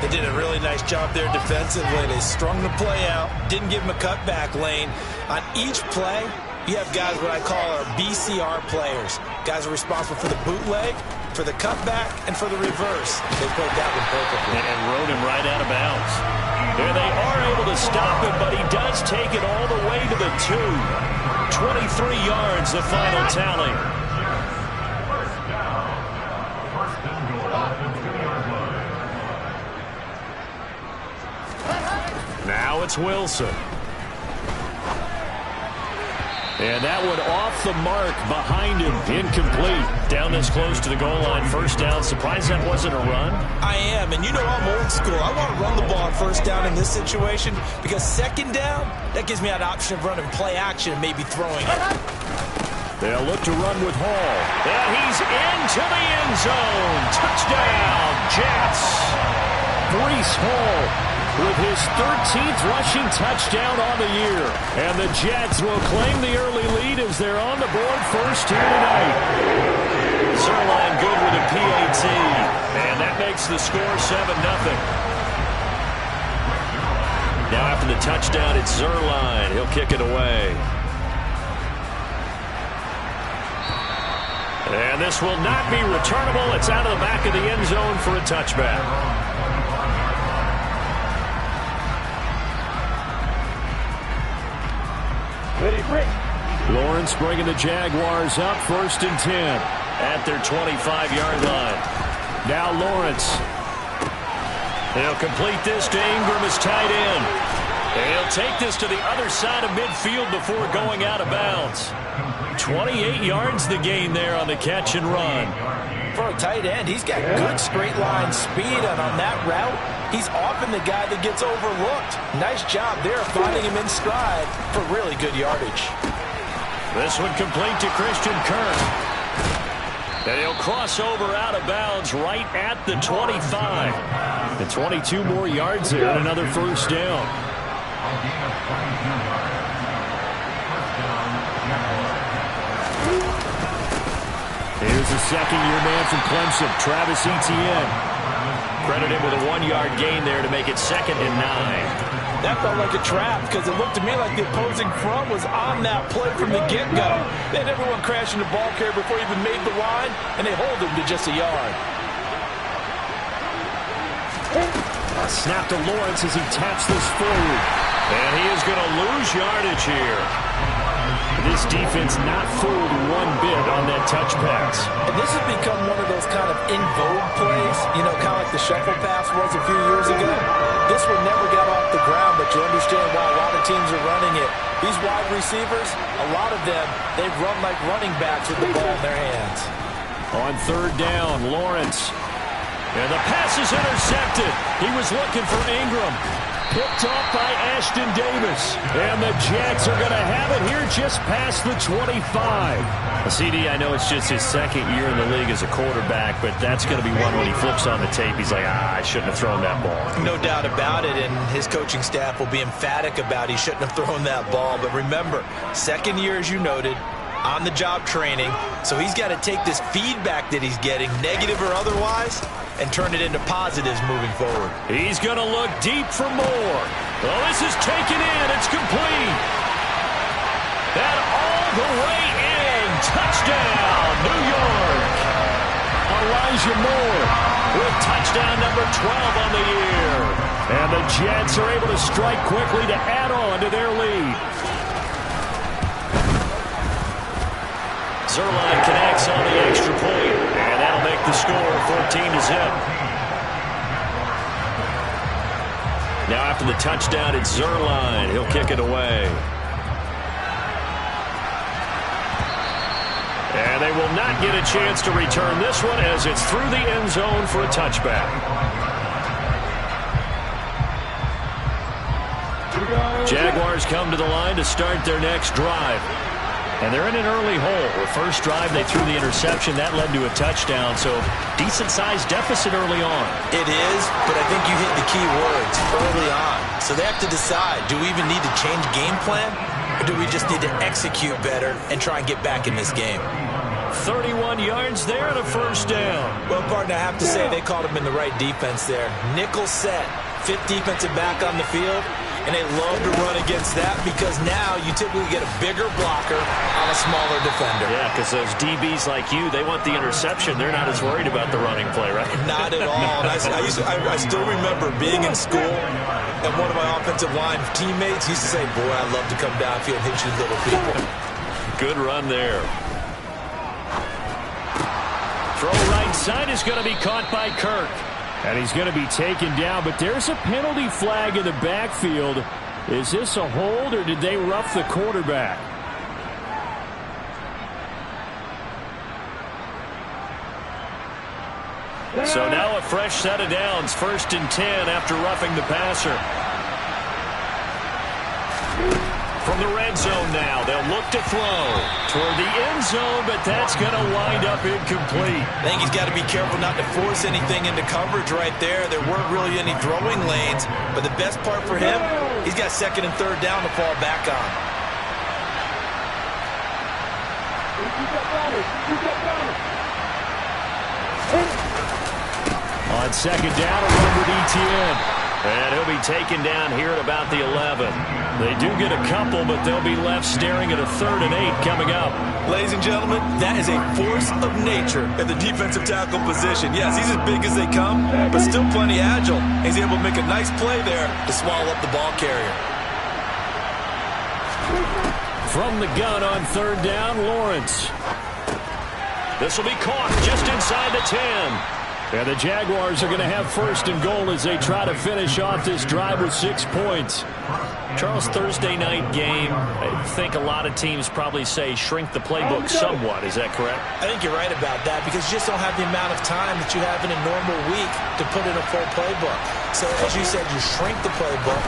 They did a really nice job there defensively. They strung the play out, didn't give him a cutback lane. On each play, you have guys what I call our BCR players. Guys are responsible for the bootleg, for the cutback, and for the reverse. They played that one perfectly. And rode him right out of bounds. There they are able to stop him, but he does take it all the way to the 2. 23 yards, the final tally. Now it's Wilson. And that one off the mark behind him. Incomplete. Down this close to the goal line. First down. Surprised that wasn't a run? I am. And you know I'm old school. I want to run the ball on first down in this situation because second down, that gives me an option of running play action and maybe throwing it. They'll look to run with Hall. And he's into the end zone. Touchdown, Jets. Breece Hall with his 13th rushing touchdown on the year. And the Jets will claim the early lead as they're on the board first here tonight. Zerline good with a PAT. And that makes the score 7-0. Now after the touchdown, it's Zerline. He'll kick it away. And this will not be returnable. It's out of the back of the end zone for a touchback. Lawrence bringing the Jaguars up 1st and 10 at their 25-yard line. Now Lawrence. He'll complete this to Ingram as tight end. And he'll take this to the other side of midfield before going out of bounds. 28 yards the gain there on the catch and run. For a tight end, he's got good straight line speed, and on that route, he's often the guy that gets overlooked. Nice job there finding him in stride for really good yardage. This one complete to Christian Kirk. And he'll cross over out of bounds right at the 25. And 22 more yards there and another first down. Here's the second-year man from Clemson, Travis Etienne. Credit him with a 1-yard gain there to make it 2nd and 9. That felt like a trap because it looked to me like the opposing front was on that play from the get-go. They had everyone crashing the ball carrier before he even made the line, and they hold him to just a yard. A snap to Lawrence as he taps this forward. And he is going to lose yardage here. This defense not fooled one bit on that touch pass. And this has become one of those kind of in vogue plays, you know, kind of like the shuffle pass was a few years ago. This one never got off the ground, but you understand why a lot of teams are running it. These wide receivers, a lot of them, they run like running backs with the ball in their hands. On 3rd down, Lawrence. And the pass is intercepted. He was looking for Ingram. Picked off by Ashton Davis. And the Jets are going to have it here just past the 25. CD, I know it's just his 2nd year in the league as a quarterback, but that's going to be one when he flips on the tape. He's like, I shouldn't have thrown that ball. No doubt about it, and his coaching staff will be emphatic about he shouldn't have thrown that ball. But remember, 2nd year, as you noted, on-the-job training, so he's got to take this feedback that he's getting, negative or otherwise, and turn it into positives moving forward. He's going to look deep for more. Well, this is taken in. It's complete. That all the way in. Touchdown, New York. Elijah Moore with touchdown number 12 on the year. And the Jets are able to strike quickly to add on to their lead. Zerline connects on the extra point, and that'll make the score 14-0. Now after the touchdown, it's Zerline. He'll kick it away. And they will not get a chance to return this one as it's through the end zone for a touchback. Jaguars come to the line to start their next drive. And they're in an early hole. The first drive, they threw the interception. That led to a touchdown, so decent-sized deficit early on. It is, but I think you hit the key words, early on. So they have to decide, do we even need to change game plan, or do we just need to execute better and try and get back in this game? 31 yards there and a first down. Well, partner, I have to say they called him in the right defense there. Nickel set, fifth defensive back on the field, and they love to run against that because now you typically get a bigger blocker on a smaller defender. Yeah, because those DBs like you, they want the interception. They're not as worried about the running play, right? Not at all. And I still remember being in school, and one of my offensive line teammates used to say, boy, I'd love to come downfield and hit you little people. Good run there. Throw right side is going to be caught by Kirk. And he's going to be taken down, but there's a penalty flag in the backfield. Is this a hold, or did they rough the quarterback? So now a fresh set of downs, 1st and 10 after roughing the passer. From the red zone now, they'll look to throw toward the end zone, but that's going to wind up incomplete. I think he's got to be careful not to force anything into coverage right there. There weren't really any throwing lanes, but the best part for him, he's got 2nd and 3rd down to fall back on. On 2nd down, a run with Etienne. And he'll be taken down here at about the 11. They do get a couple, but they'll be left staring at a 3rd and 8 coming up. Ladies and gentlemen, that is a force of nature at the defensive tackle position. Yes, he's as big as they come, but still plenty agile. He's able to make a nice play there to swallow up the ball carrier. From the gun on 3rd down, Lawrence. This will be caught just inside the 10. And the Jaguars are going to have 1st and goal as they try to finish off this drive with 6 points. Charles, Thursday night game, I think a lot of teams probably say shrink the playbook somewhat. Is that correct? I think you're right about that because you just don't have the amount of time that you have in a normal week to put in a full playbook. So, as you said, you shrink the playbook.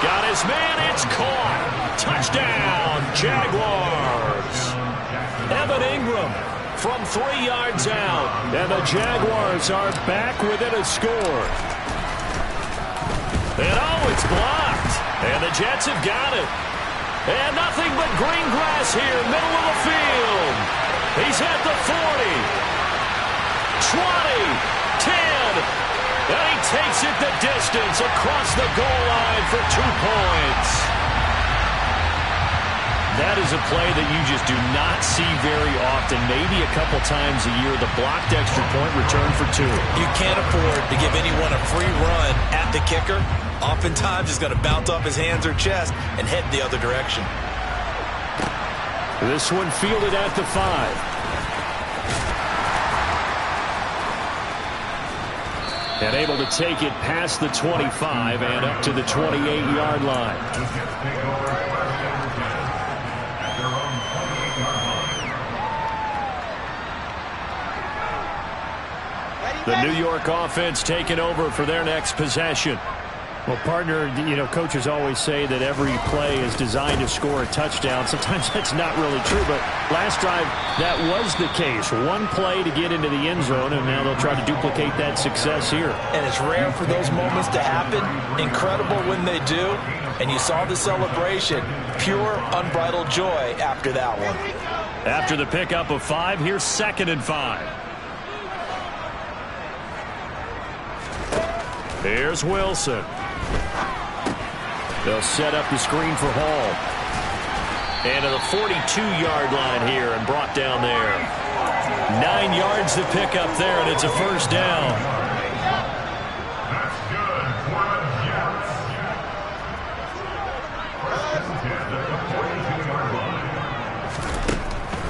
Got his man. It's caught. Touchdown, Jaguars. Evan Ingram from 3 yards out. And the Jaguars are back within a score. And it's blocked. And the Jets have got it. And nothing but green grass here, middle of the field. He's at the 40. 20. 10. And he takes it the distance across the goal line for 2 points. That is a play that you just do not see very often. Maybe a couple times a year, the blocked extra point return for 2. You can't afford to give anyone a free run at the kicker. Oftentimes, he's going to bounce off his hands or chest and head the other direction. This one fielded at the 5. And able to take it past the 25 and up to the 28-yard line. The New York offense taking over for their next possession. Well, partner, you know, coaches always say that every play is designed to score a touchdown. Sometimes that's not really true, but last drive, that was the case. One play to get into the end zone, and now they'll try to duplicate that success here. And it's rare for those moments to happen. Incredible when they do. And you saw the celebration. Pure, unbridled joy after that one. After the pickup of 5, here's 2nd and 5. Here's Wilson. They'll set up the screen for Hall. And to the 42-yard line here and brought down there. 9 yards to pick up there, and it's a 1st down.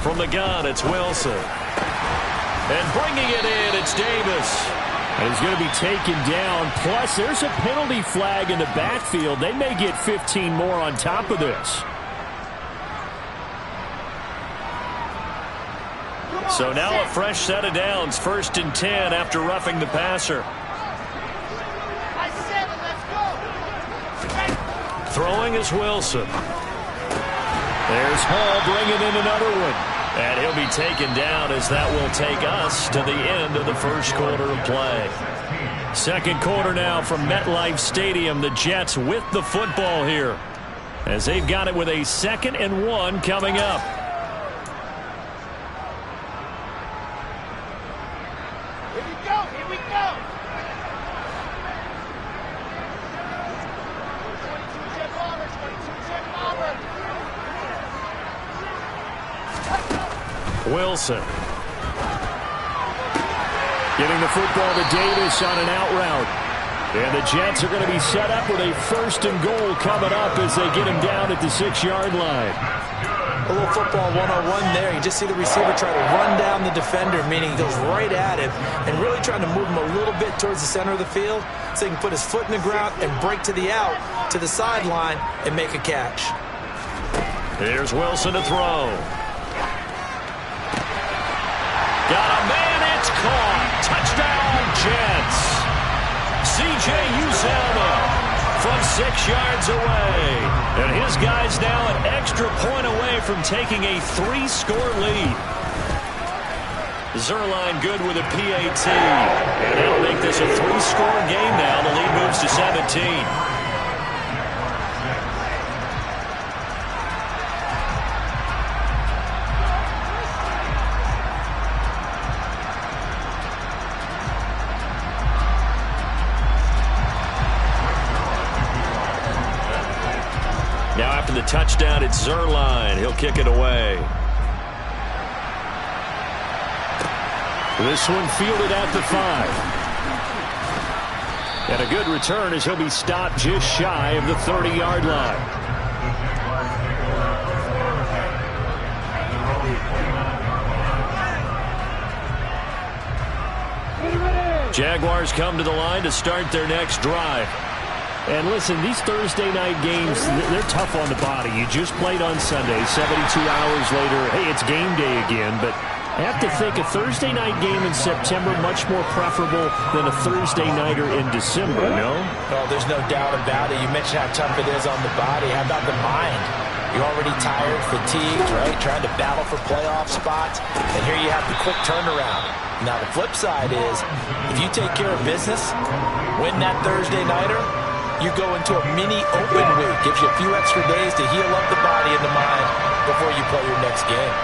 From the gun, it's Wilson. And bringing it in, it's Davis. And he's going to be taken down. Plus, there's a penalty flag in the backfield. They may get 15 more on top of this. So now a fresh set of downs, 1st and 10 after roughing the passer. Throwing is Wilson. There's Hall bringing in another one. And he'll be taken down as that will take us to the end of the 1st quarter of play. 2nd quarter now from MetLife Stadium. The Jets with the football here as they've got it with a 2nd and 1 coming up. Wilson. Giving the football to Davis on an out route. And the Jets are going to be set up with a 1st and goal coming up as they get him down at the 6-yard line. A little football 101 there. You just see the receiver try to run down the defender, meaning he goes right at him and really trying to move him a little bit towards the center of the field so he can put his foot in the ground and break to the out, to the sideline, and make a catch. Here's Wilson to throw. Got a man, it's caught. Touchdown, Jets. C.J. Uzomah from 6 yards away. And his guy's now an extra point away from taking a 3-score lead. Zuerlein good with a PAT. And that'll make this a 3-score game now. The lead moves to 17. Now after the touchdown, it's Zuerlein. He'll kick it away. This one fielded at the 5. And a good return as he'll be stopped just shy of the 30-yard line. Jaguars come to the line to start their next drive. And listen, these Thursday night games, they're tough on the body. You just played on Sunday, 72 hours later, hey, it's game day again. But I have to think a Thursday night game in September much more preferable than a Thursday nighter in December, no? Oh, there's no doubt about it. You mentioned how tough it is on the body. How about the mind? You're already tired, fatigued, right? Trying to battle for playoff spots. And here you have the quick turnaround. Now, the flip side is, if you take care of business, win that Thursday nighter, you go into a mini open week. Gives you a few extra days to heal up the body and the mind before you play your next game.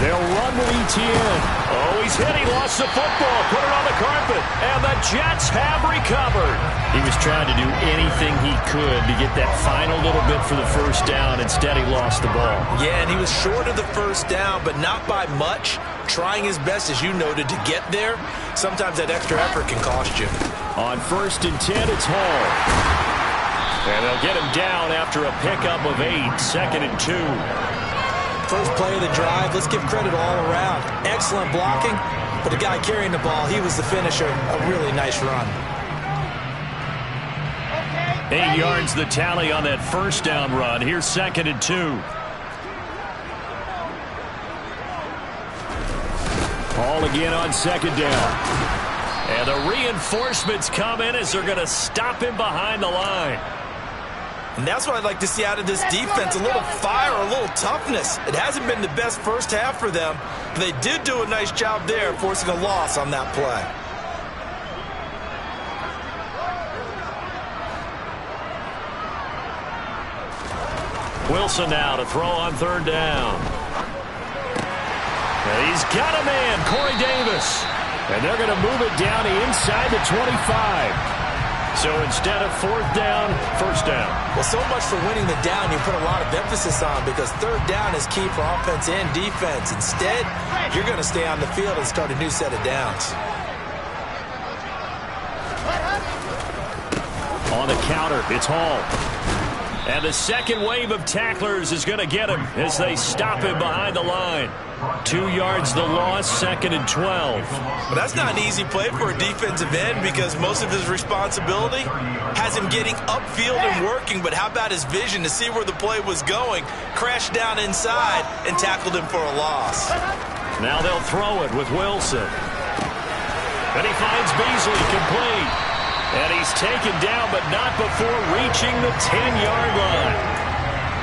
They'll run with ETN. Oh, he's hit. He lost the football. Put it on the carpet. And the Jets have recovered. He was trying to do anything he could to get that final little bit for the first down. Instead, he lost the ball. Yeah, and he was short of the first down, but not by much. Trying his best, as you noted, to get there. Sometimes that extra effort can cost you. On 1st and 10, it's Hall. And they'll get him down after a pickup of 8. 2nd and 2. First play of the drive, let's give credit all around. Excellent blocking, but the guy carrying the ball, he was the finisher. A really nice run. 8 yards the tally on that first down run. Here's 2nd and 2. Hall again on 2nd down. And the reinforcements come in as they're going to stop him behind the line. And that's what I'd like to see out of this defense, a little fire, a little toughness. It hasn't been the best first half for them, but they did do a nice job there forcing a loss on that play. Wilson now to throw on 3rd down. And he's got a man, Corey Davis. And they're going to move it down inside the 25. So instead of 4th down, 1st down. Well, so much for winning the down you put a lot of emphasis on, because 3rd down is key for offense and defense. Instead, you're going to stay on the field and start a new set of downs. On the counter, it's Hall. And the second wave of tacklers is going to get him as they stop him behind the line. 2 yards the loss, 2nd and 12. But that's not an easy play for a defensive end, because most of his responsibility has him getting upfield and working. But how about his vision to see where the play was going? Crashed down inside and tackled him for a loss. Now they'll throw it with Wilson. And he finds Beasley complete. And he's taken down, but not before reaching the 10-yard line.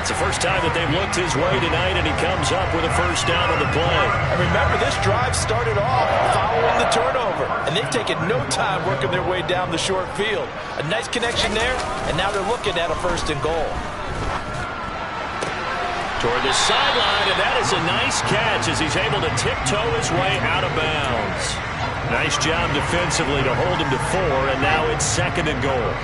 It's the first time that they've looked his way tonight, and he comes up with a first down on the play. And remember, this drive started off following the turnover, and they've taken no time working their way down the short field. A nice connection there, and now they're looking at a 1st and goal. Toward the sideline, and that is a nice catch as he's able to tiptoe his way out of bounds. Nice job defensively to hold him to 4, and now it's 2nd and goal.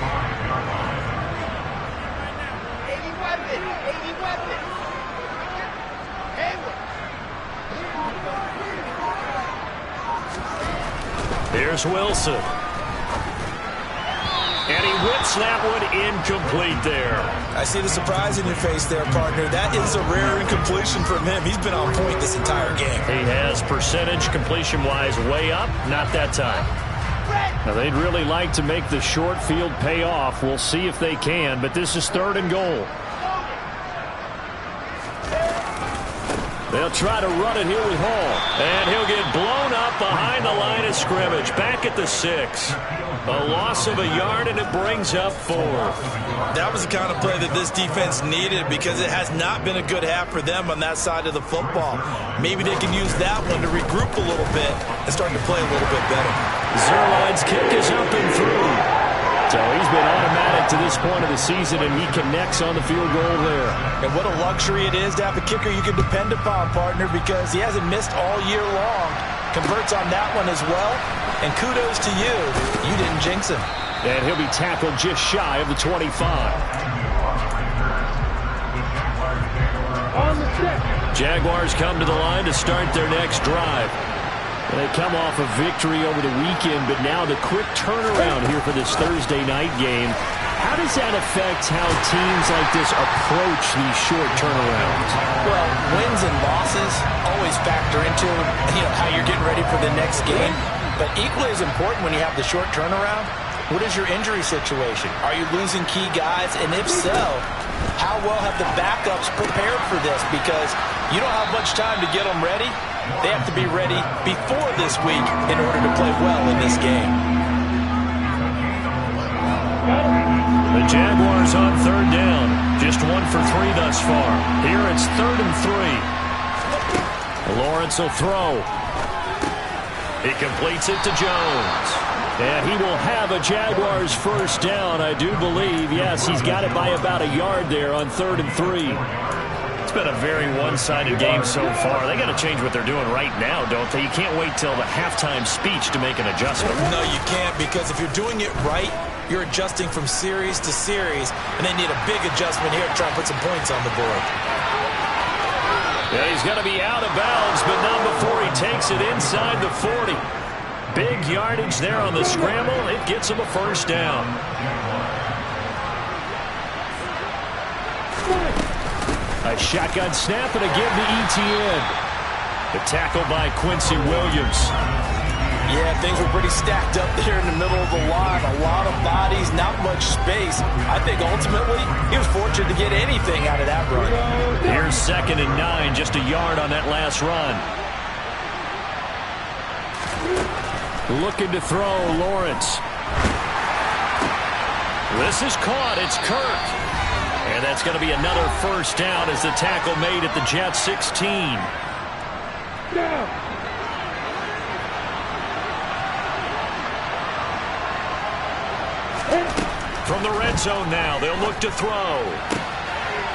Here's Wilson. And he whips that one incomplete there. I see the surprise in your face there, partner. That is a rare incompletion from him. He's been on point this entire game. He has percentage completion-wise way up. Not that time. Now, they'd really like to make the short field pay off. We'll see if they can, but this is 3rd and goal. They'll try to run it here with Hall. And he'll get blown up behind the line of scrimmage. Back at the 6. A loss of a yard, and it brings up 4. That was the kind of play that this defense needed because it has not been a good half for them on that side of the football. Maybe they can use that one to regroup a little bit and start to play a little bit better. Zuerlein's kick is up and through. So he's been automatic to this point of the season, and he connects on the field goal there. And what a luxury it is to have a kicker you can depend upon, partner, because he hasn't missed all year long. Converts on that one as well. And kudos to you. You didn't jinx him. And he'll be tackled just shy of the 25. Jaguars come to the line to start their next drive. They come off a victory over the weekend, but now the quick turnaround here for this Thursday night game. How does that affect how teams like this approach these short turnarounds? Well, wins and losses always factor into how you're getting ready for the next game. But equally as important when you have the short turnaround, what is your injury situation? Are you losing key guys? And if so, how well have the backups prepared for this? Because you don't have much time to get them ready. They have to be ready before this week in order to play well in this game. The Jaguars on 3rd down. Just 1 for 3 thus far. Here it's 3rd and 3. Lawrence will throw. He completes it to Jones. And he will have a Jaguars first down, I do believe. Yes, he's got it by about a yard there on 3rd and 3. It's been a very one-sided game so far. They got to change what they're doing right now, don't they? You can't wait till the halftime speech to make an adjustment. No, you can't, because if you're doing it right, you're adjusting from series to series, and they need a big adjustment here to try and put some points on the board. Yeah, he's going to be out of bounds, but not before he takes it inside the 40. Big yardage there on the scramble. It gets him a first down. A shotgun snap and a give to Etienne. The tackle by Quincy Williams. Yeah, things were pretty stacked up there in the middle of the line. A lot of bodies, not much space. I think ultimately he was fortunate to get anything out of that run. Here's 2nd and 9, just a yard on that last run. Looking to throw, Lawrence. This is caught. It's Kirk. And that's going to be another first down as the tackle made at the Jet 16. From the red zone now, they'll look to throw.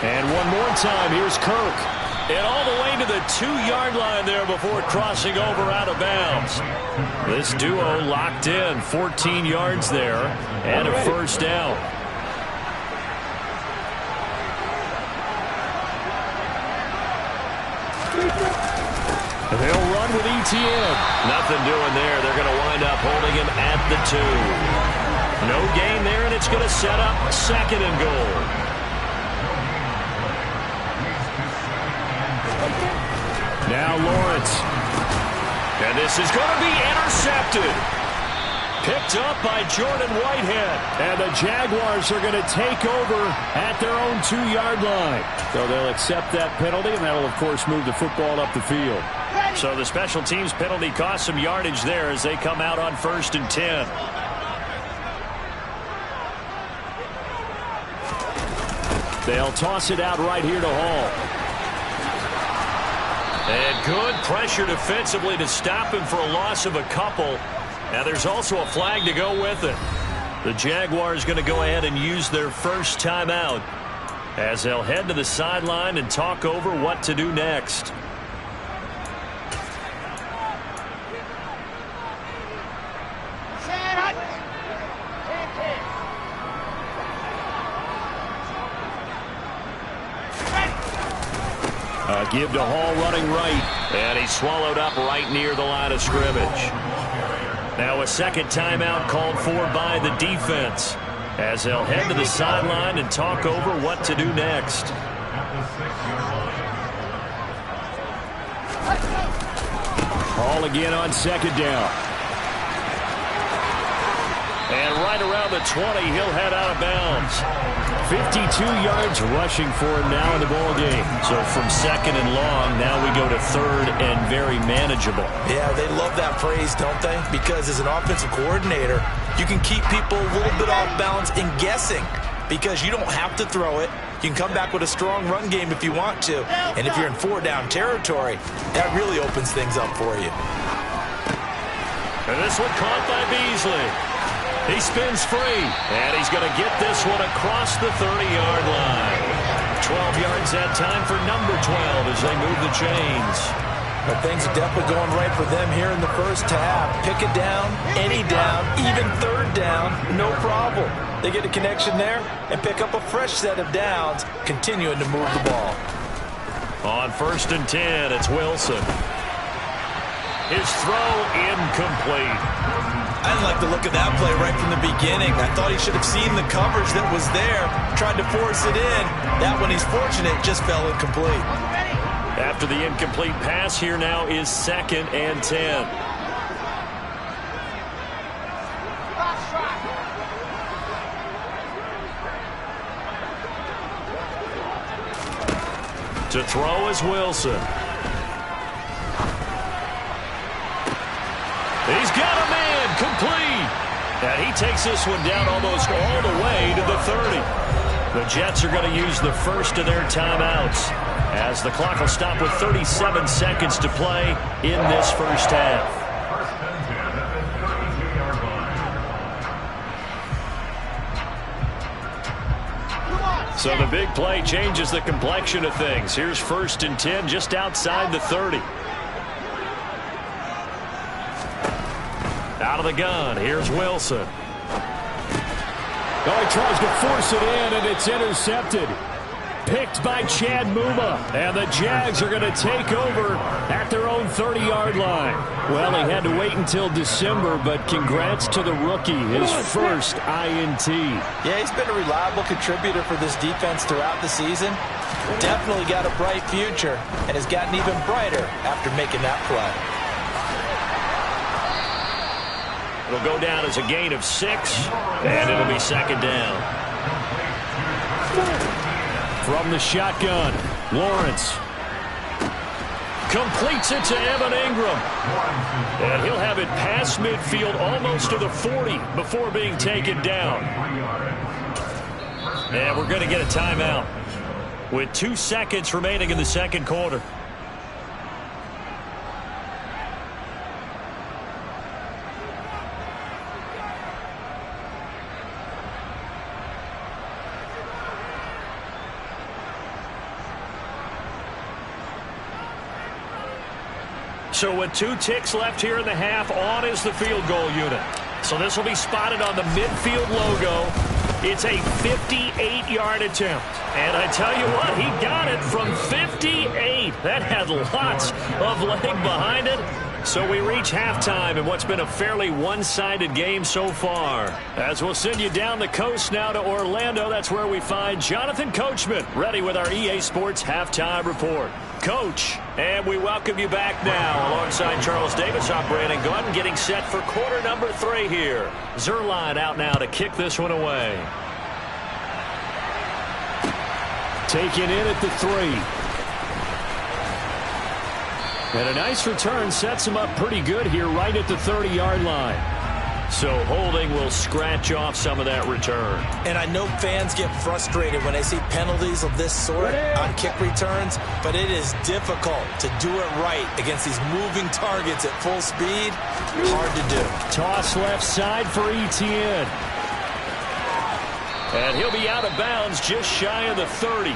And one more time, here's Kirk. And all the way to the 2-yard line there before crossing over out of bounds. This duo locked in, 14 yards there, and a first down. They'll run with Etienne. Nothing doing there. They're going to wind up holding him at the 2. No gain there, and it's going to set up 2nd and goal. Now Lawrence. And this is going to be intercepted. Picked up by Jordan Whitehead. And the Jaguars are going to take over at their own 2-yard line. So they'll accept that penalty, and that'll, of course, move the football up the field. So the special teams penalty cost some yardage there as they come out on 1st and 10. They'll toss it out right here to Hall. And good pressure defensively to stop him for a loss of a couple. Now there's also a flag to go with it. The Jaguars going to go ahead and use their first timeout as they'll head to the sideline and talk over what to do next. Give to Hall running right, and he's swallowed up right near the line of scrimmage. Now So a second timeout called for by the defense as they'll head to the sideline and talk over what to do next. Ball again on second down. And right around the 20, he'll head out of bounds. 52 yards rushing for him now in the ball game. So from second and long, now we go to third and very manageable. Yeah, they love that phrase, don't they? Because as an offensive coordinator, you can keep people a little bit off balance and guessing because you don't have to throw it. You can come back with a strong run game if you want to. And if you're in 4-down territory, that really opens things up for you. And this one caught by Beasley. He spins free, and he's going to get this one across the 30-yard line. 12 yards that time for number 12 as they move the chains. But things are definitely going right for them here in the first half. Pick it down, any down, even third down, no problem. They get a connection there and pick up a fresh set of downs, continuing to move the ball. On 1st and 10, it's Wilson. His throw incomplete. I didn't like the look of that play right from the beginning. I thought he should have seen the coverage that was there, tried to force it in. That one, he's fortunate, just fell incomplete. After the incomplete pass, here now is 2nd and 10. To throw is Wilson. He's got a man, complete. And he takes this one down almost all the way to the 30. The Jets are going to use the first of their timeouts as the clock will stop with 37 seconds to play in this first half. So the big play changes the complexion of things. Here's 1st and 10 just outside the 30. Out of the gun, here's Wilson. Oh, he tries to force it in, and it's intercepted. Picked by Chad Muma, and the Jags are going to take over at their own 30-yard line. Well, he had to wait until December, but congrats to the rookie, his first INT. Yeah, he's been a reliable contributor for this defense throughout the season. Definitely got a bright future, and has gotten even brighter after making that play. It'll go down as a gain of 6, and it'll be 2nd down. From the shotgun, Lawrence. Completes it to Evan Ingram. And he'll have it past midfield almost to the 40 before being taken down. And we're going to get a timeout with 2 seconds remaining in the second quarter. So with 2 ticks left here in the half, on is the field goal unit. So this will be spotted on the midfield logo. It's a 58-yard attempt. And I tell you what, he got it from 58. That had lots of leg behind it. So we reach halftime in what's been a fairly one-sided game so far. As we'll send you down the coast now to Orlando, that's where we find Jonathan Coachman ready with our EA Sports Halftime Report. Coach, and we welcome you back now alongside Charles Davis. I'm Brandon Gunn getting set for quarter number 3 here. Zerline out now to kick this one away. Taken in at the 3. And a nice return sets him up pretty good here right at the 30-yard line. So holding will scratch off some of that return. And I know fans get frustrated when they see penalties of this sort on kick returns, but it is difficult to do it right against these moving targets at full speed. Hard to do. Toss left side for Etienne. And he'll be out of bounds just shy of the 30.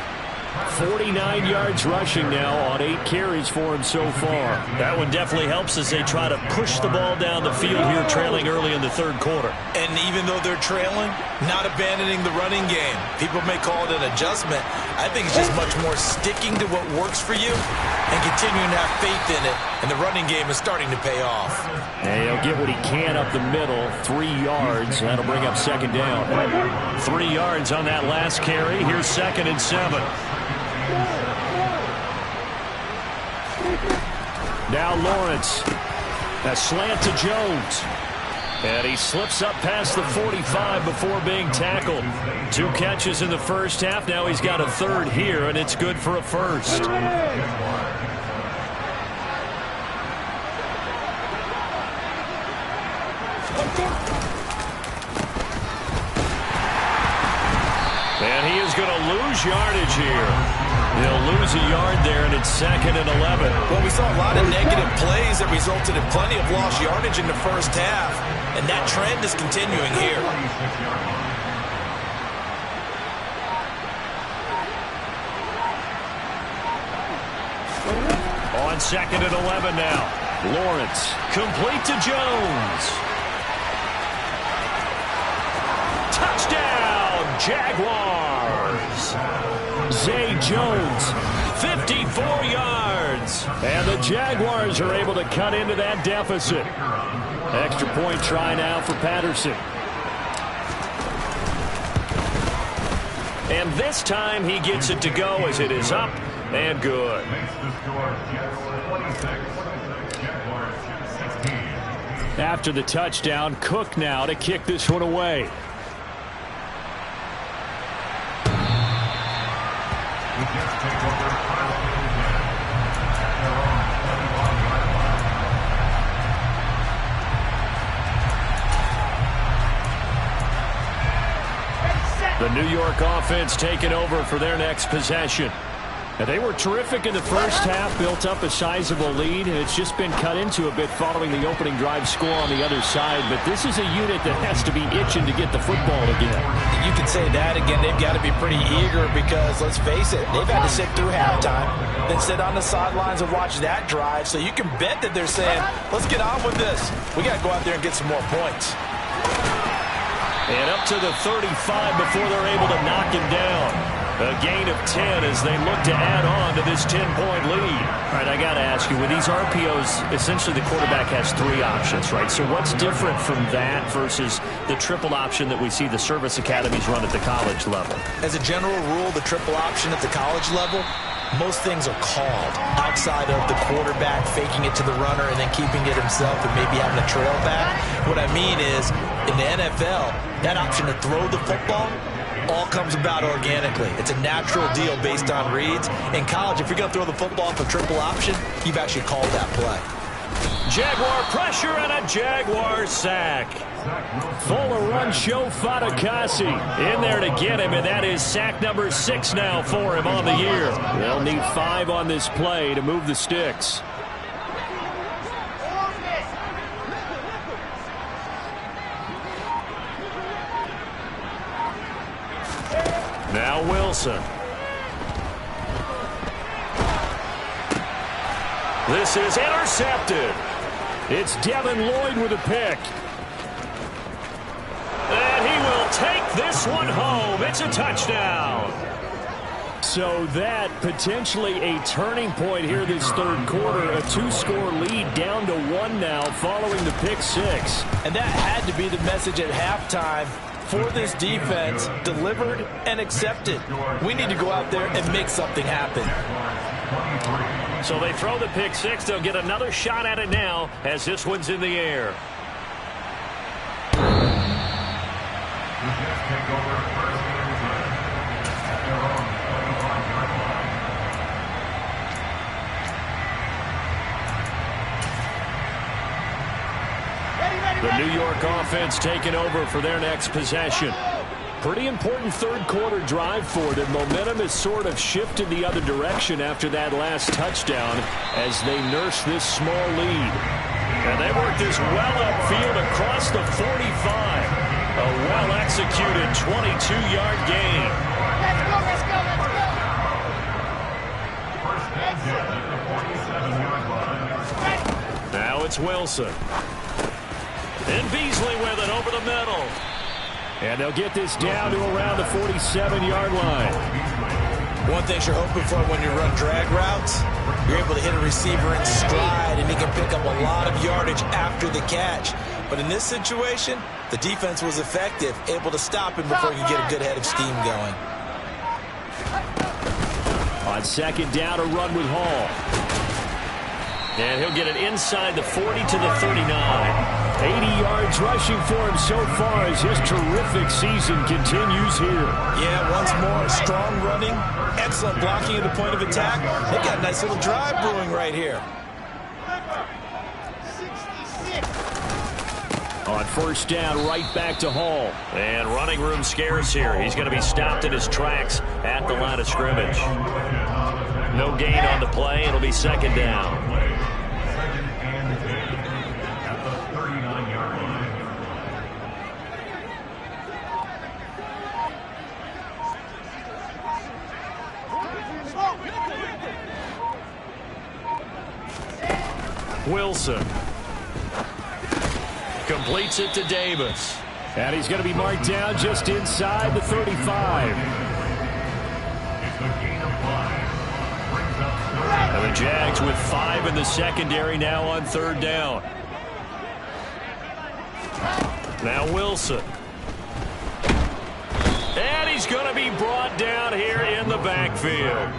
49 yards rushing now on 8 carries for him so far. That one definitely helps as they try to push the ball down the field here, trailing early in the third quarter. And even though they're trailing, not abandoning the running game. People may call it an adjustment. I think it's just much more sticking to what works for you and continuing to have faith in it. And the running game is starting to pay off. And he'll get what he can up the middle, 3 yards. That'll bring up second down. 3 yards on that last carry. Here's 2nd and 7. Now Lawrence. A slant to Jones. And he slips up past the 45 before being tackled. 2 catches in the first half. Now he's got a third here, and it's good for a first. And he is going to lose yardage here. He'll lose a yard there, and it's 2nd and 11. Well, we saw a lot of negative plays that resulted in plenty of lost yardage in the first half, and that trend is continuing here. On 2nd and 11 now. Lawrence. Complete to Jones. Touchdown, Jaguars. Zay Jones. 54 yards. And the Jaguars are able to cut into that deficit. Extra point try now for Patterson. And this time he gets it to go as it is up and good. After the touchdown, Cook now to kick this one away. The New York offense taking over for their next possession. And they were terrific in the first half, built up a sizable lead, and it's just been cut into a bit following the opening drive score on the other side. But this is a unit that has to be itching to get the football again. You can say that again. They've got to be pretty eager because, let's face it, they've had to sit through halftime, then sit on the sidelines and watch that drive. So you can bet that they're saying, let's get on with this. We got to go out there and get some more points. And up to the 35 before they're able to knock him down. A gain of 10 as they look to add on to this 10-point lead. All right, I got to ask you, with these RPOs, essentially the quarterback has 3 options, right? So what's different from that versus the triple option that we see the service academies run at the college level? As a general rule, the triple option at the college level, most things are called outside of the quarterback faking it to the runner and then keeping it himself and maybe having a trail back. What I mean is, in the NFL, that option to throw the football all comes about organically. It's a natural deal based on reads. In college, if you're going to throw the football for triple option, you've actually called that play. Jaguar pressure and a Jaguar sack. Fuller run show Fatukasi in there to get him, and that is sack number 6 now for him on the year. They'll need 5 on this play to move the sticks. Now Wilson. This is intercepted. It's Devin Lloyd with a pick. And he will take this one home. It's a touchdown. So that potentially a turning point here this third quarter. A 2-score lead down to 1 now following the pick 6. And that had to be the message at halftime for this defense, delivered and accepted. We need to go out there and make something happen. So they throw the pick 6. They'll get another shot at it now as this one's in the air. The New York offense taking over for their next possession. Pretty important third quarter drive for them. Momentum has sort of shifted the other direction after that last touchdown as they nurse this small lead. And they work this well upfield across the 45. A well-executed 22-yard gain. Let's go, let's go, let's go. Now it's Wilson. And Beasley with it over the middle. And they'll get this down to around the 47-yard line. One thing you're hoping for when you run drag routes, you're able to hit a receiver in stride, and he can pick up a lot of yardage after the catch. But in this situation, the defense was effective, able to stop him before he could get a good head of steam going. On second down, a run with Hall. And he'll get it inside the 40 to the 39. 80 yards rushing for him so far as his terrific season continues here. Yeah, once more, strong running, excellent blocking at the point of attack. They got a nice little drive brewing right here. On first down, right back to Hall. And running room scarce here. He's going to be stopped in his tracks at the line of scrimmage. No gain on the play. It'll be second down. Wilson completes it to Davis. And he's going to be marked down just inside the 35. And the Jags with 5 in the secondary now on third down. Now Wilson. And he's going to be brought down here in the backfield.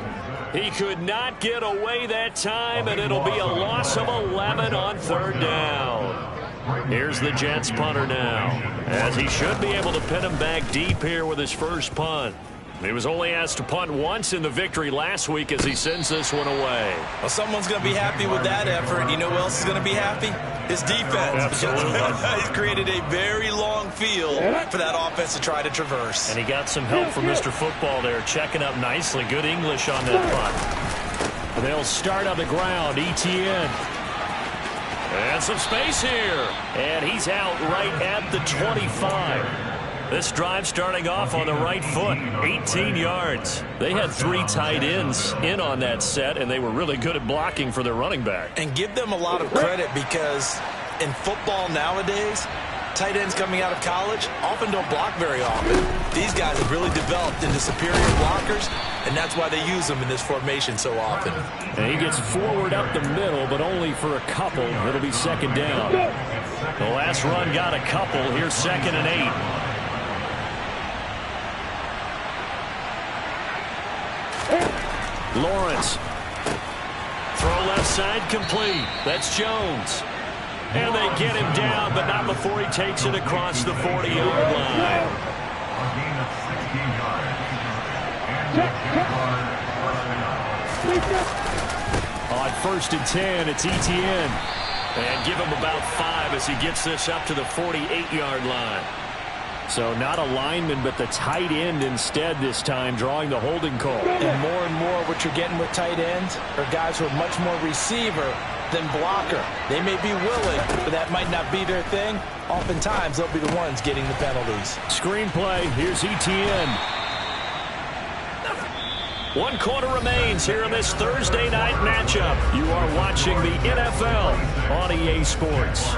He could not get away that time, and it'll be a loss of 11 on third down. Here's the Jets punter now, as he should be able to pin him back deep here with his first punt. He was only asked to punt once in the victory last week as he sends this one away. Well, someone's going to be happy with that effort. You know who else is going to be happy? His defense. Absolutely. He's created a very long field for that offense to try to traverse. And he got some help from Mr. Football there, checking up nicely. Good English on that punt. They'll start on the ground. ETN. And some space here. And he's out right at the 25. This drive starting off on the right foot, 18 yards. They had 3 tight ends in on that set, and they were really good at blocking for their running back. And give them a lot of credit because in football nowadays, tight ends coming out of college often don't block very often. These guys have really developed into superior blockers, and that's why they use them in this formation so often. And he gets forward up the middle, but only for a couple. It'll be second down. The last run got a couple. Here's 2nd and 8. Lawrence. Throw left side complete. That's Jones. And they get him down, but not before he takes it across the 40-yard line. On 1st and 10, it's ETN. And give him about 5 as he gets this up to the 48-yard line. So not a lineman, but the tight end instead this time, drawing the holding call. And more what you're getting with tight ends are guys who are much more receiver than blocker. They may be willing, but that might not be their thing. Oftentimes, they'll be the ones getting the penalties. Screenplay, here's ETN. 1 quarter remains here in this Thursday night matchup. You are watching the NFL on EA Sports.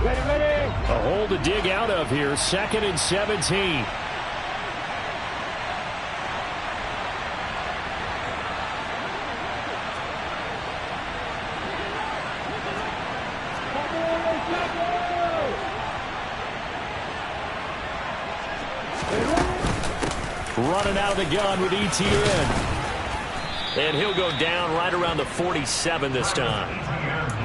A hole to dig out of here, 2nd and 17. Running out of the gun with ETN. And he'll go down right around the 47 this time.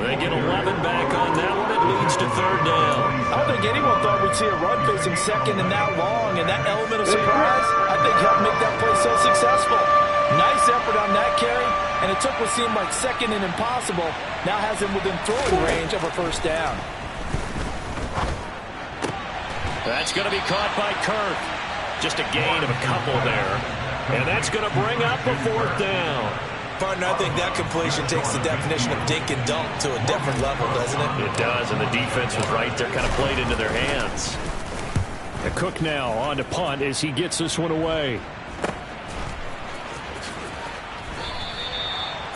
They get 11 back on that one. It leads to third down. I don't think anyone thought we'd see a run facing second and that long, and that element of surprise, I think, helped make that play so successful. Nice effort on that carry, and it took what seemed like second and impossible, now has him within throwing range of a first down. That's going to be caught by Kirk. Just a gain of a couple there. And that's going to bring up a 4th down. Partner, I think that completion takes the definition of dink and dunk to a different level, doesn't it? It does, and the defense was right there, kind of played into their hands. And Cook now on to punt as he gets this one away.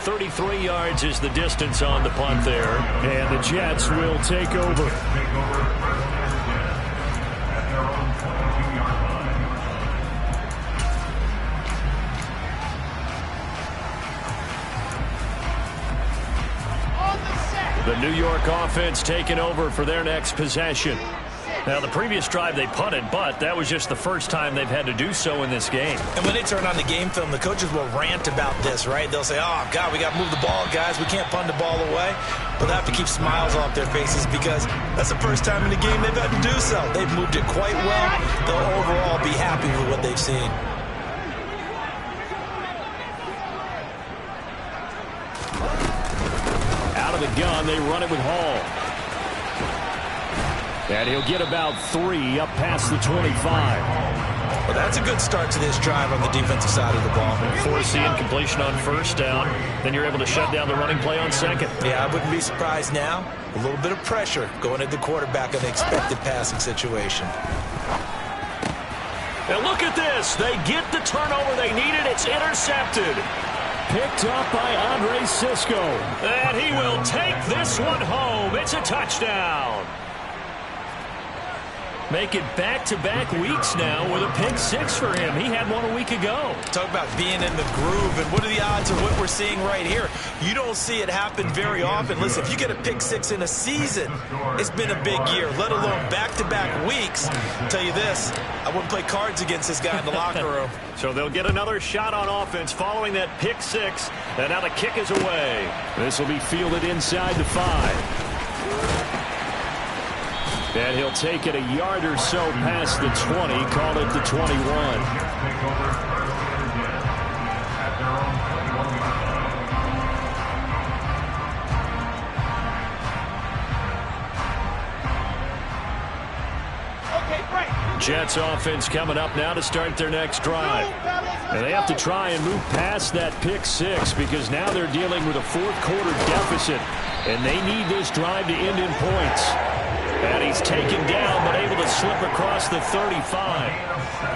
33 yards is the distance on the punt there. And the Jets will take over. The New York offense taking over for their next possession. Now, the previous drive they punted, but that was just the first time they've had to do so in this game. And when they turn on the game film, the coaches will rant about this, right? They'll say, oh, God, we got to move the ball, guys. We can't punt the ball away. But they have to keep smiles off their faces because that's the first time in the game they've had to do so. They've moved it quite well. They'll overall be happy with what they've seen. Out of the gun, they run it with Hall. And he'll get about 3 up past the 25. Well, that's a good start to this drive on the defensive side of the ball. Force the incompletion on first down. Then you're able to shut down the running play on second. Yeah, I wouldn't be surprised now. A little bit of pressure going at the quarterback in the expected passing situation. And look at this. They get the turnover they needed. It's intercepted. Picked up by Andre Cisco. And he will take this one home. It's a touchdown. Make it back-to-back weeks now with a pick six for him. He had one a week ago. Talk about being in the groove, and what are the odds of what we're seeing right here? You don't see it happen very often. Listen, if you get a pick six in a season, it's been a big year, let alone back-to-back weeks. I'll tell you this, I wouldn't play cards against this guy in the locker room. So they'll get another shot on offense following that pick six, and now the kick is away. This will be fielded inside the 5. And he'll take it a yard or so past the 20, call it the 21. Jets offense coming up now to start their next drive. And they have to try and move past that pick six because now they're dealing with a fourth-quarter deficit, and they need this drive to end in points. And he's taken down, but able to slip across the 35.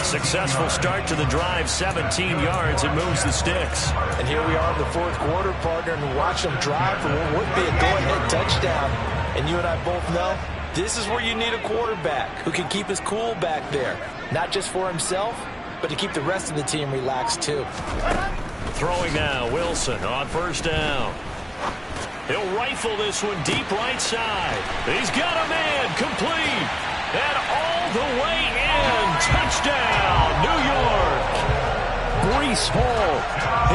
Successful start to the drive, 17 yards, and moves the sticks. And here we are in the fourth quarter, partner, and watch them drive for what would be a go-ahead touchdown. And you and I both know this is where you need a quarterback who can keep his cool back there, not just for himself, but to keep the rest of the team relaxed too. Throwing now, Wilson on first down. He'll rifle this one deep right side. He's got a man, complete, and all the way in. Touchdown, New York. Breece Hall.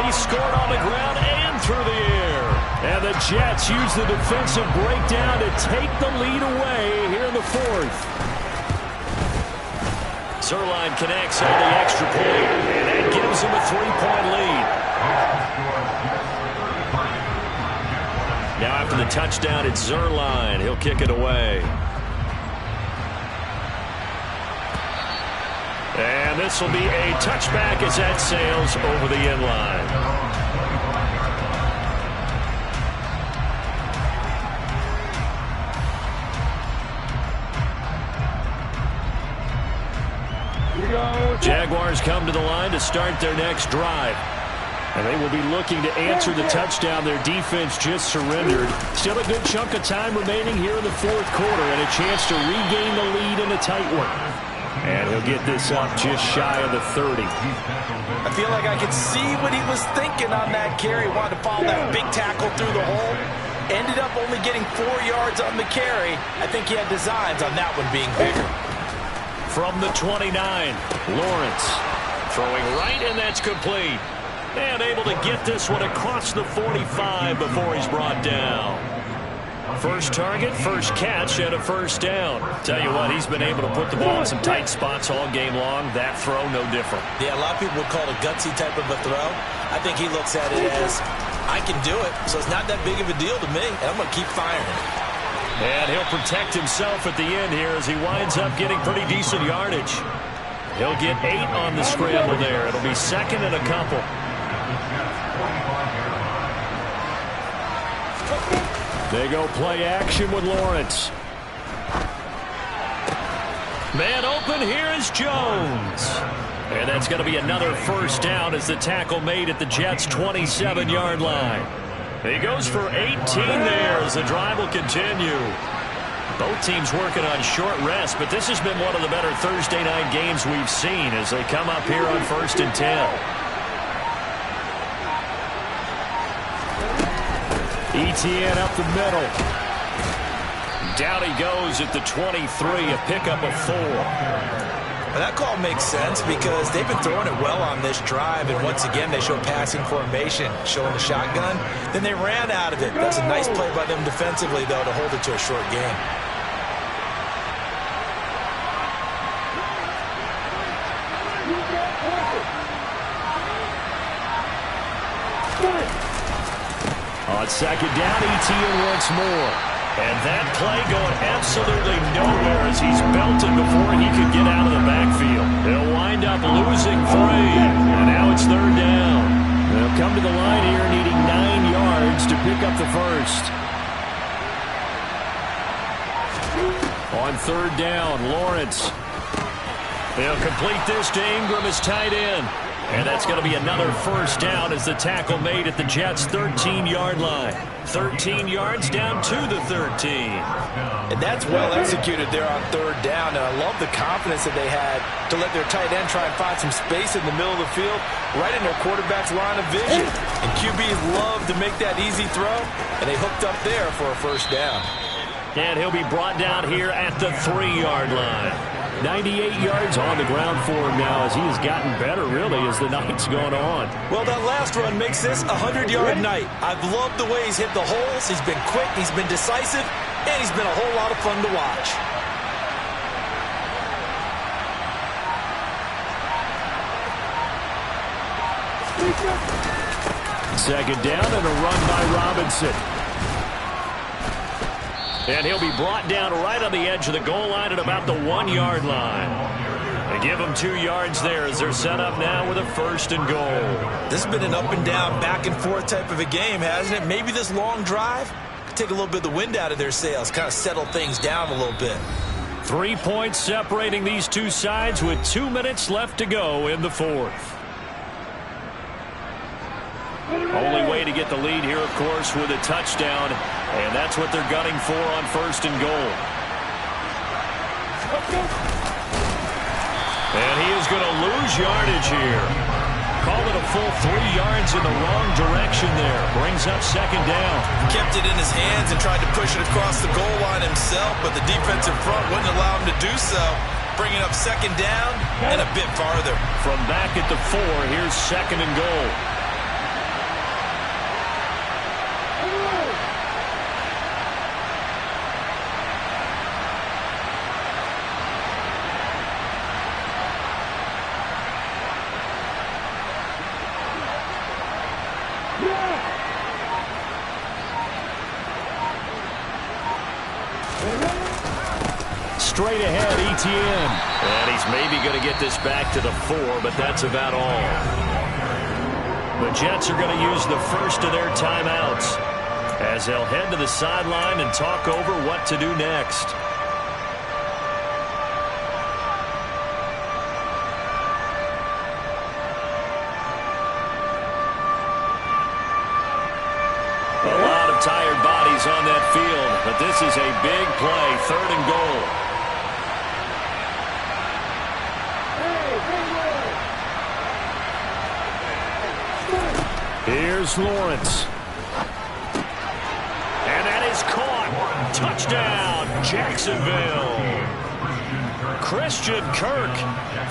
He scored on the ground and through the air. And the Jets use the defensive breakdown to take the lead away here in the fourth. Zerline connects on the extra point, and that gives him a 3-point lead. Now after the touchdown, it's Zerline. He'll kick it away. And this will be a touchback as that sails over the end line. Jaguars come to the line to start their next drive. And they will be looking to answer the touchdown their defense just surrendered. Still a good chunk of time remaining here in the fourth quarter and a chance to regain the lead in a tight one. And he'll get this up just shy of the 30. I feel like I could see what he was thinking on that carry. Wanted to follow that big tackle through the hole. Ended up only getting 4 yards on the carry. I think he had designs on that one being bigger. From the 29, Lawrence throwing right, and that's complete. And able to get this one across the 45 before he's brought down. First target, first catch, and a first down. Tell you what, he's been able to put the ball in some tight spots all game long. That throw, no different. Yeah, a lot of people would call it a gutsy type of a throw. I think he looks at it as, I can do it, so it's not that big of a deal to me, and I'm going to keep firing. And he'll protect himself at the end here as he winds up getting pretty decent yardage. He'll get 8 on the scramble there. It'll be second and a couple. They go play action with Lawrence. Man open, here is Jones. And that's going to be another first down as the tackle made at the Jets' 27-yard line. He goes for 18 there as the drive will continue. Both teams working on short rest, but this has been one of the better Thursday night games we've seen as they come up here on 1st and 10. Etienne up the middle. Down he goes at the 23, a pickup of 4. Well, that call makes sense because they've been throwing it well on this drive, and once again they show passing formation, showing the shotgun. Then they ran out of it. That's a nice play by them defensively, though, to hold it to a short game. On second down, Etienne once more. And that play going absolutely nowhere as he's belted before he could get out of the backfield. They'll wind up losing 3. And now it's 3rd down. They'll come to the line here needing 9 yards to pick up the first. On 3rd down, Lawrence. They'll complete this to Ingram as tight end. And that's going to be another first down as the tackle made at the Jets' 13-yard line. 13 yards down to the 13. And that's well executed there on 3rd down. And I love the confidence that they had to let their tight end try and find some space in the middle of the field, right in their quarterback's line of vision. And QBs love to make that easy throw, and they hooked up there for a first down. And he'll be brought down here at the 3-yard line. 98 yards on the ground for him now as he has gotten better, really, as the night's gone on. Well, that last run makes this a 100-yard night. I've loved the way he's hit the holes. He's been quick, he's been decisive, and he's been a whole lot of fun to watch. Second down and a run by Robinson. And he'll be brought down right on the edge of the goal line at about the 1-yard line. They give him 2 yards there as they're set up now with a 1st and goal. This has been an up and down, back and forth type of a game, hasn't it? Maybe this long drive could take a little bit of the wind out of their sails, kind of settle things down a little bit. 3 points separating these two sides with 2 minutes left to go in the 4th. Only way to get the lead here, of course, with a touchdown, and that's what they're gunning for on 1st and goal. And he is going to lose yardage here. Call it a full 3 yards in the wrong direction there. Brings up 2nd down. Kept it in his hands and tried to push it across the goal line himself, but the defensive front wouldn't allow him to do so. Bringing up 2nd down and a bit farther. From back at the 4, here's 2nd and goal. Straight ahead, Etienne. And he's maybe going to get this back to the 4, but that's about all. The Jets are going to use the first of their timeouts as they'll head to the sideline and talk over what to do next. A lot of tired bodies on that field, but this is a big play, 3rd and goal. Here's Lawrence. And that is caught. Touchdown, Jacksonville. Christian Kirk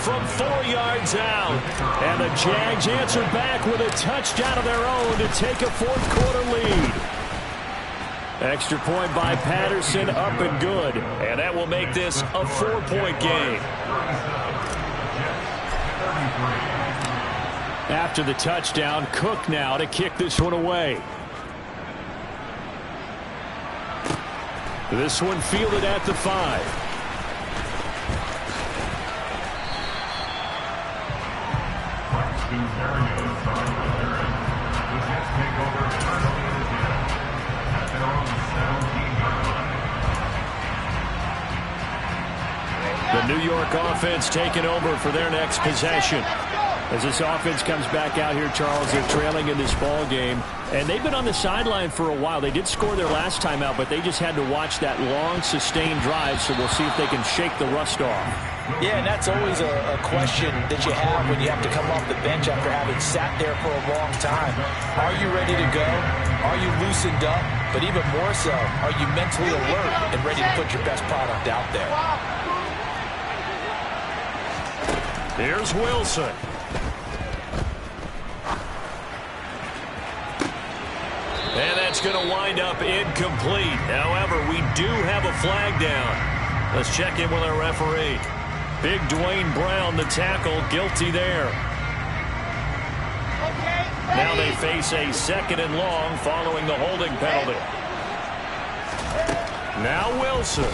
from 4 yards out. And the Jags answer back with a touchdown of their own to take a 4th quarter lead. Extra point by Patterson, up and good. And that will make this a 4-point game. After the touchdown, Cook now to kick this one away. This one fielded at the 5. The New York offense taking over for their next possession. As this offense comes back out here, Charles, they're trailing in this ball game. And they've been on the sideline for a while. They did score their last time out, but they just had to watch that long, sustained drive, so we'll see if they can shake the rust off. Yeah, and that's always a question that you have when you have to come off the bench after having sat there for a long time. Are you ready to go? Are you loosened up? But even more so, are you mentally alert and ready to put your best product out there? Here's Wilson. And that's going to wind up incomplete. However, we do have a flag down. Let's check in with our referee. Big Dwayne Brown, the tackle, guilty there. Now they face a 2nd and long following the holding penalty. Now Wilson.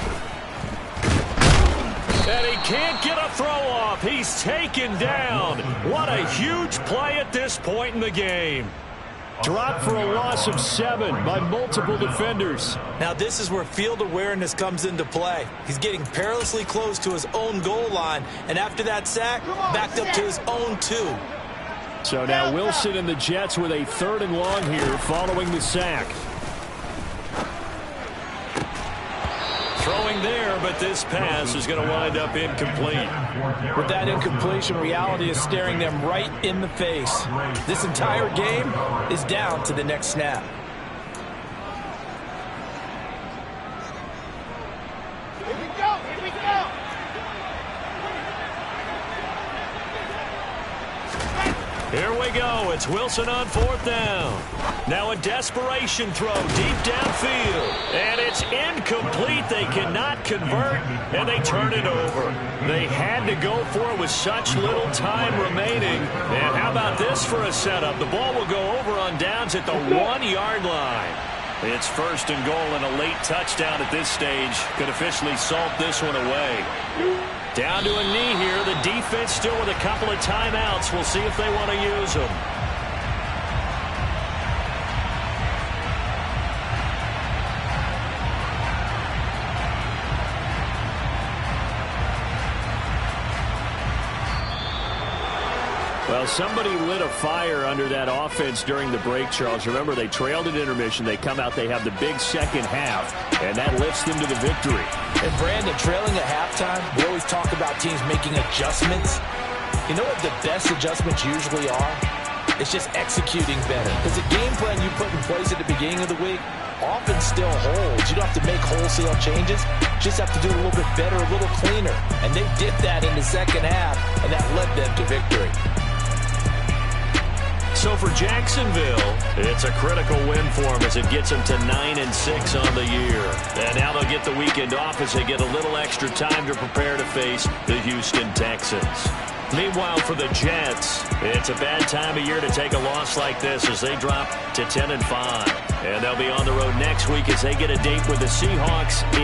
And he can't get a throw off. He's taken down. What a huge play at this point in the game. Dropped for a loss of 7 by multiple defenders. Now this is where field awareness comes into play. He's getting perilously close to his own goal line, and after that sack, backed up to his own 2. So now Wilson and the Jets with a 3rd and long here following the sack. Throwing there, but this pass is going to wind up incomplete. With that incompletion, reality is staring them right in the face. This entire game is down to the next snap. Here we go, here we go. Here we go. It's Wilson on 4th down. Now a desperation throw deep downfield. And it's incomplete. They cannot convert, and they turn it over. They had to go for it with such little time remaining. And how about this for a setup? The ball will go over on downs at the 1-yard line. It's 1st and goal and a late touchdown at this stage. Could officially salt this one away. Down to a knee here. The defense still with a couple of timeouts. We'll see if they want to use them. Well, somebody lit a fire under that offense during the break, Charles. Remember, they trailed at intermission. They come out, they have the big second half, and that lifts them to the victory. And Brandon, trailing at halftime, we always talk about teams making adjustments. You know what the best adjustments usually are? It's just executing better. Because the game plan you put in place at the beginning of the week often still holds. You don't have to make wholesale changes. You just have to do it a little bit better, a little cleaner. And they did that in the second half, and that led them to victory. So for Jacksonville, it's a critical win for them as it gets them to 9-6 on the year. And now they'll get the weekend off as they get a little extra time to prepare to face the Houston Texans. Meanwhile, for the Jets, it's a bad time of year to take a loss like this as they drop to 10-5. And they'll be on the road next week as they get a date with the Seahawks in